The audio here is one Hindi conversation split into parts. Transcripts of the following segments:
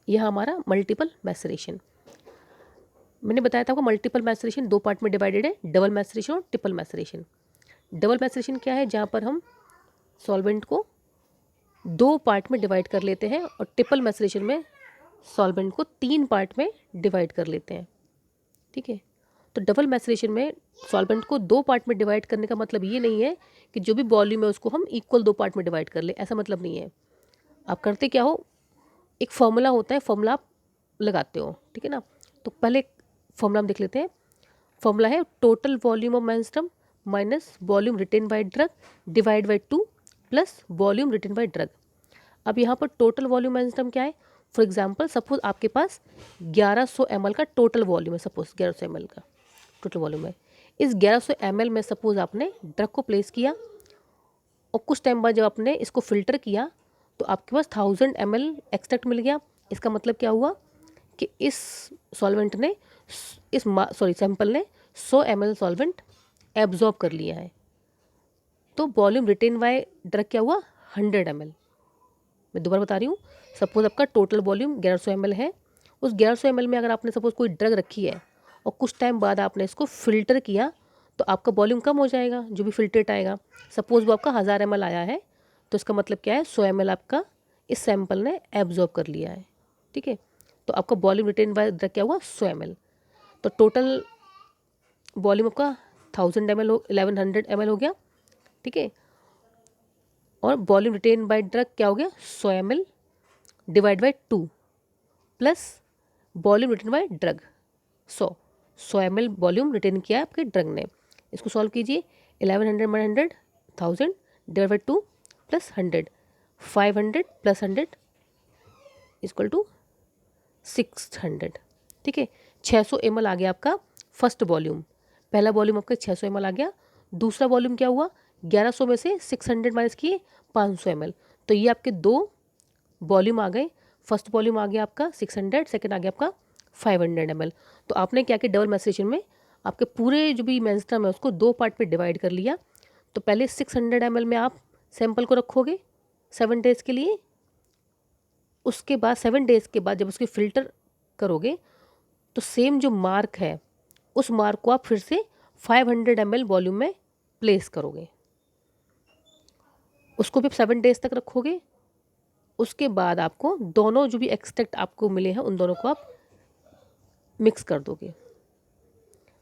यह हमारा मल्टीपल मैसरेशन। मैंने बताया था आपको मल्टीपल मैसरेशन दो पार्ट में डिवाइडेड है, डबल मैसरेशन और ट्रिपल मैसरेशन। डबल मैसरेशन क्या है, जहाँ पर हम सॉल्वेंट को दो पार्ट में डिवाइड कर लेते हैं, और ट्रिपल मैसरेशन में सॉल्वेंट को तीन पार्ट में डिवाइड कर लेते हैं। ठीक है, तो डबल मैसरेशन में सॉल्वेंट को दो पार्ट में डिवाइड करने का मतलब ये नहीं है कि जो भी वॉल्यूम है उसको हम इक्वल दो पार्ट में डिवाइड कर ले, ऐसा मतलब नहीं है। आप करते क्या हो, एक फॉर्मूला होता है, फॉर्मूला आप लगाते हो, ठीक है ना। तो पहले फॉर्मूला हम देख लेते हैं। फॉर्मूला है total volume of menstruum minus volume retain by drug divide by 2 plus volume retain by drug. अब यहाँ पर टोटल वॉल्यूम मेंस्ट्रुम क्या है, फॉर एग्जांपल सपोज आपके पास 1100 ml का टोटल वॉल्यूम है, सपोज 1100 ml का टोटल वॉल्यूम है। इस 1100 ml में सपोज आपने ड्रग को प्लेस किया, और कुछ टाइम बाद जब आपने इसको फिल्टर किया तो आपके पास 1000 ml एक्सट्रैक्ट मिल गया। इसका मतलब क्या हुआ कि इस सॉल्वेंट ने सैंपल ने 100 ml सॉल्वेंट एब्जॉर्ब कर लिया है। तो वॉल्यूम रिटेन बाय ड्रग क्या हुआ, 100 ml। मैं दोबारा बता रही हूँ, सपोज आपका टोटल वॉल्यूम 1100 ml है। उस 1100 ml में अगर आपने सपोज कोई ड्रग रखी है और कुछ टाइम बाद आपने इसको फिल्टर किया तो आपका वॉल्यूम कम हो जाएगा, जो भी फिल्ट्रेट आएगा। सपोज वो आपका 1000 ml आया है, तो इसका मतलब क्या है, 100 ml आपका इस सैंपल ने एब्जॉर्ब कर लिया है। ठीक है, तो आपका वॉल्यूम रिटेन बाय ड्रग क्या हुआ, 100 ml। तो टोटल वॉल्यूम आपका 1000 ml 1100 ml हो गया। ठीक है, और वॉल्यूम रिटेन बाय ड्रग क्या हो गया, 100 ml divide by 2 plus volume retain by drug 100 ml volume retain किया है आपके ड्रग ने। इसको सॉल्व कीजिए, 1100 minus 100 1000 divide by 2 plus 100 500 plus 100 equal to 600। ठीक है, 600 ml आ गया आपका फर्स्ट वॉल्यूम। पहला वॉल्यूम आपका 600 ml आ गया। दूसरा वॉल्यूम क्या हुआ, 1100 में से 600 माइनस किए 500 ml। तो ये आपके दो वॉल्यूम आ गए। फर्स्ट वॉल्यूम आ गया आपका 600, सेकंड आ गया आपका 500 ml। तो आपने क्या किया, डबल मैसरेशन में आपके पूरे जो भी मेंस्ट्रुम है उसको दो पार्ट में डिवाइड कर लिया। तो पहले 600 ml में आप सैंपल को रखोगे 7 डेज़ के लिए। उसके बाद 7 डेज़ के बाद जब उसकी फ़िल्टर करोगे तो सेम जो मार्क है उस मार्क को आप फिर से 500 ml वॉल्यूम में प्लेस करोगे। उसको भी 7 डेज़ तक रखोगे। उसके बाद आपको दोनों जो भी एक्सट्रैक्ट आपको मिले हैं उन दोनों को आप मिक्स कर दोगे।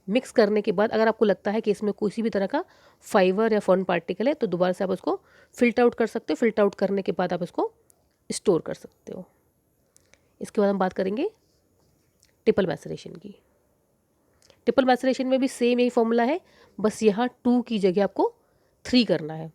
मिक्स करने के बाद अगर आपको लगता है कि इसमें किसी भी तरह का फाइबर या फॉरेन पार्टिकल है तो दोबारा से आप उसको फिल्टर आउट कर सकते हो। फिल्टर आउट करने के बाद आप इसको स्टोर कर सकते हो। इसके बाद हम बात करेंगे ट्रिपल मैसरेशन की। ट्रिपल मैसरेशन में भी सेम यही फॉर्मूला है, बस यहाँ 2 की जगह आपको 3 करना है।